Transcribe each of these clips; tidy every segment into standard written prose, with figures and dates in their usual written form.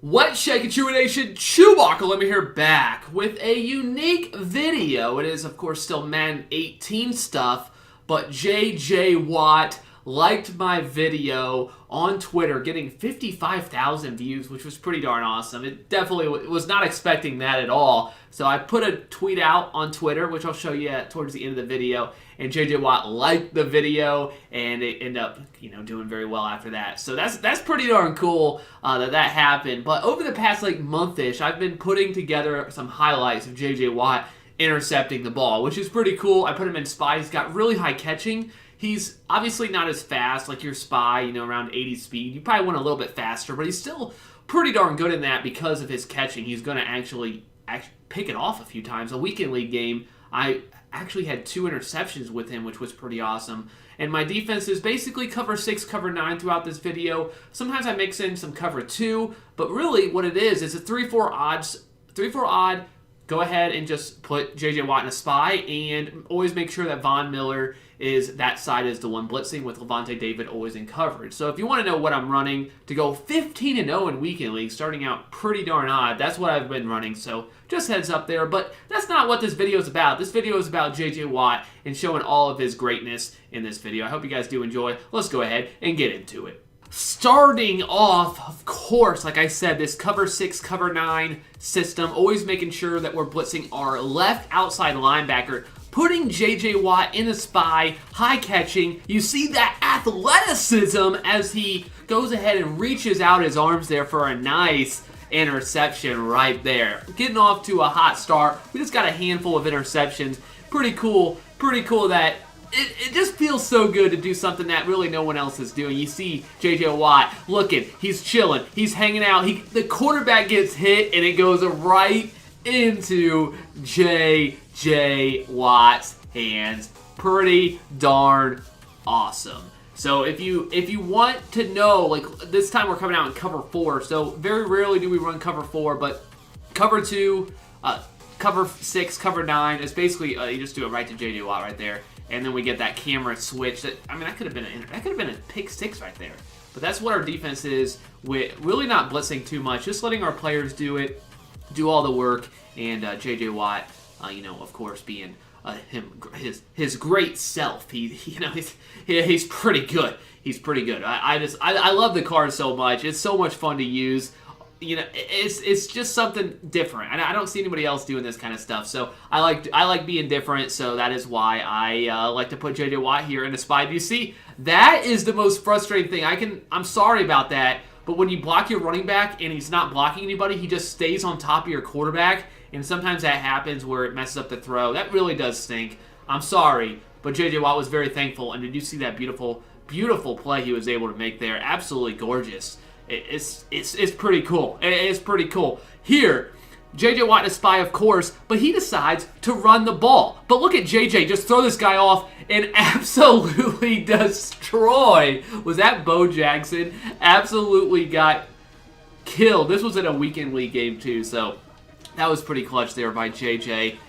What's shaking, Chewie Nation? ChewbaccaLemma here, back with a unique video. It is, of course, still Madden 18 stuff, but J.J. Watt liked my video on Twitter, getting 55,000 views, which was pretty darn awesome. It definitely was not expecting that at all. So I put a tweet out on Twitter, which I'll show you towards the end of the video, and J.J. Watt liked the video, and it ended up, doing very well after that. So that's pretty darn cool that happened. But over the past month-ish, I've been putting together some highlights of J.J. Watt intercepting the ball, which is pretty cool. I put him in spy. He's got really high catching. He's obviously not as fast like your spy, around 80 speed. You probably want a little bit faster, but he's still pretty darn good in that because of his catching. He's going to actually pick it off a few times. A weekend league game, I actually had 2 interceptions with him, which was pretty awesome. And my defense is basically cover 6, cover 9 throughout this video. Sometimes I mix in some cover 2, but really what it is a 3-4 odds. 3-4 odd, go ahead and just put J.J. Watt in a spy, and always make sure that Von Miller is that side is the one blitzing, with Levante David always in coverage. So if you want to know what I'm running to go 15-0 in weekend league, starting out pretty darn odd, that's what I've been running. So just heads up there. But that's not what this video is about. This video is about J.J. Watt and showing all of his greatness in this video. I hope you guys do enjoy. Let's go ahead and get into it. Starting off, of course, like I said, this cover 6, cover 9 system, always making sure that we're blitzing our left outside linebacker, putting J.J. Watt in a spy, high catching. You see that athleticism as he goes ahead and reaches out his arms there for a nice interception right there. Getting off to a hot start. We just got a handful of interceptions. Pretty cool that it just feels so good to do something that really no one else is doing. You see J.J. Watt looking, he's chilling, he's hanging out. The quarterback gets hit and it goes right into J.J. Watt's hands. Pretty darn awesome. So if you want to know, this time we're coming out in cover 4. So very rarely do we run cover 4, but cover 2, cover 6, cover 9 is basically you just do it right to J.J. Watt right there. And then we get that camera switch. That could have been a pick 6 right there. But that's what our defense is. With really not blitzing too much, just letting our players do it, do all the work, and J.J. Watt, of course, being his great self. He's pretty good. He's pretty good. I love the card so much. It's so much fun to use. It's just something different. I don't see anybody else doing this kind of stuff, so I like being different. So that is why I like to put J.J. Watt here in a spy. Do you see? That is the most frustrating thing. I'm sorry about that, but when you block your running back and he's not blocking anybody, he just stays on top of your quarterback, and sometimes that happens where it messes up the throw. That really does stink. I'm sorry, but J.J. Watt was very thankful, and did you see that beautiful play he was able to make there? Absolutely gorgeous. It's pretty cool. It's pretty cool. Here, J.J. Watt is spy, of course, but he decides to run the ball. But look at J.J. just throw this guy off and absolutely destroy. Was that Bo Jackson? Absolutely got killed. This was in a weekend league game too, so that was pretty clutch there by J.J.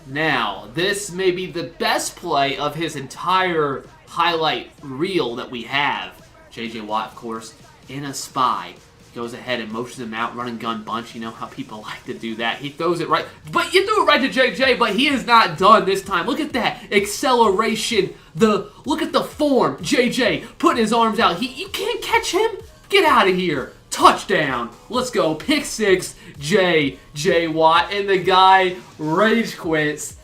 Now, this may be the best play of his entire highlight reel that we have. J.J. Watt, of course, in a spy, goes ahead and motions him out, run and gun bunch. You know how people like to do that. He throws it right, but you threw it right to JJ, but he is not done this time. Look at that acceleration. Look at the form. JJ putting his arms out. You can't catch him. Get out of here. Touchdown. Let's go. Pick 6, J.J. Watt, and the guy rage quits.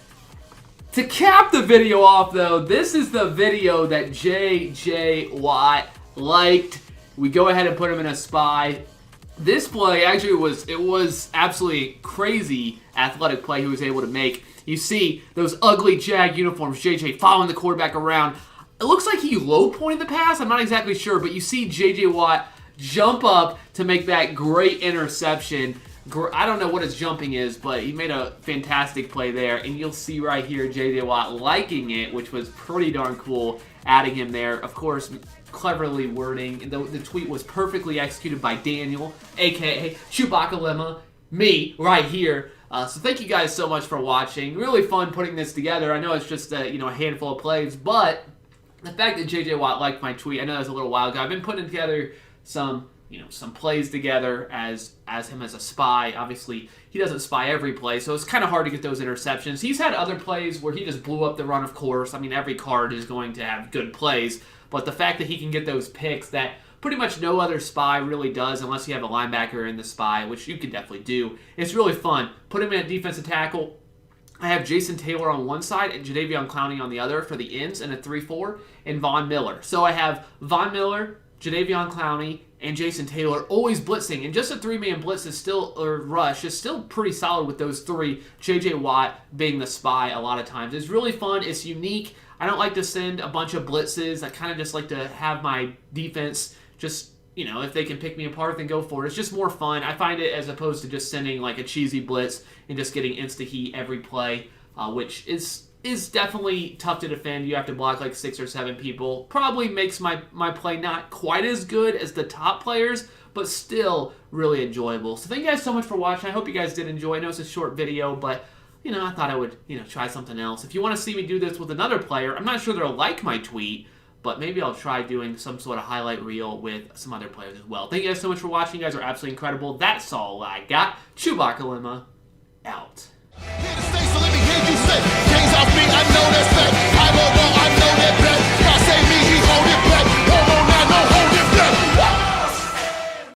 To cap the video off, though, this is the video that J.J. Watt liked. We go ahead and put him in a spy. This play actually was absolutely crazy athletic play he was able to make. You see those ugly Jag uniforms, JJ following the quarterback around. It looks like he low pointed the pass. I'm not exactly sure, but you see J.J. Watt jump up to make that great interception. I don't know what his jumping is, but he made a fantastic play there. And you'll see right here J.J. Watt liking it, which was pretty darn cool, adding him there. Of course, cleverly wording. The tweet was perfectly executed by Daniel, a.k.a. ChewbaccaLemma, me, right here. So thank you guys so much for watching. Really fun putting this together. I know it's just a handful of plays, but the fact that J.J. Watt liked my tweet, I know that was a little while ago. I've been putting together some some plays together as him as a spy. Obviously, he doesn't spy every play, so it's kind of hard to get those interceptions. He's had other plays where he just blew up the run, of course. I mean, every card is going to have good plays, but the fact that he can get those picks that pretty much no other spy really does, unless you have a linebacker in the spy, which you can definitely do, it's really fun. Put him in at defensive tackle. I have Jason Taylor on one side and Jadeveon Clowney on the other for the ends in a 3-4, and Von Miller. So I have Von Miller, Jadeveon Clowney, and Jason Taylor always blitzing. And just a 3-man blitz is still, or rush, is still pretty solid with those three. J.J. Watt being the spy a lot of times. It's really fun. It's unique. I don't like to send a bunch of blitzes. I kind of just like to have my defense just, if they can pick me apart, then go for it. It's just more fun. I find it as opposed to just sending like a cheesy blitz and just getting insta-heat every play, which is definitely tough to defend. You have to block like 6 or 7 people. Probably makes my play not quite as good as the top players, but still really enjoyable. So thank you guys so much for watching. I hope you guys did enjoy. I know it's a short video, but I thought I would try something else. If you want to see me do this with another player, I'm not sure they'll like my tweet, but maybe I'll try doing some sort of highlight reel with some other players as well. Thank you guys so much for watching. You guys are absolutely incredible. That's all I got. ChewbaccaLemma out. Here to stay, so let me hear you say, chains off me,